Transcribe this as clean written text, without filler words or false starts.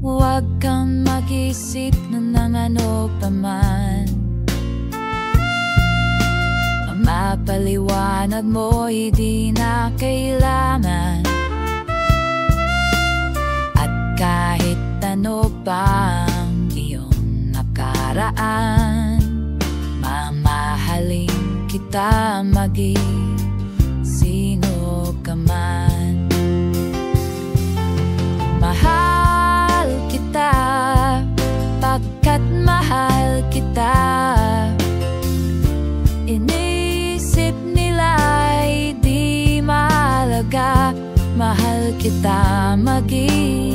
Huwag kang mag-isip ng ano pa man. Ang mapaliwanag mo'y di na kailangan. At kahit ano pang iyong nakaraan, mamahalin kita maging sino ka man. Mahal kita, pagkat mahal kita. Inisip nila'y di mahalaga, mahal kita maging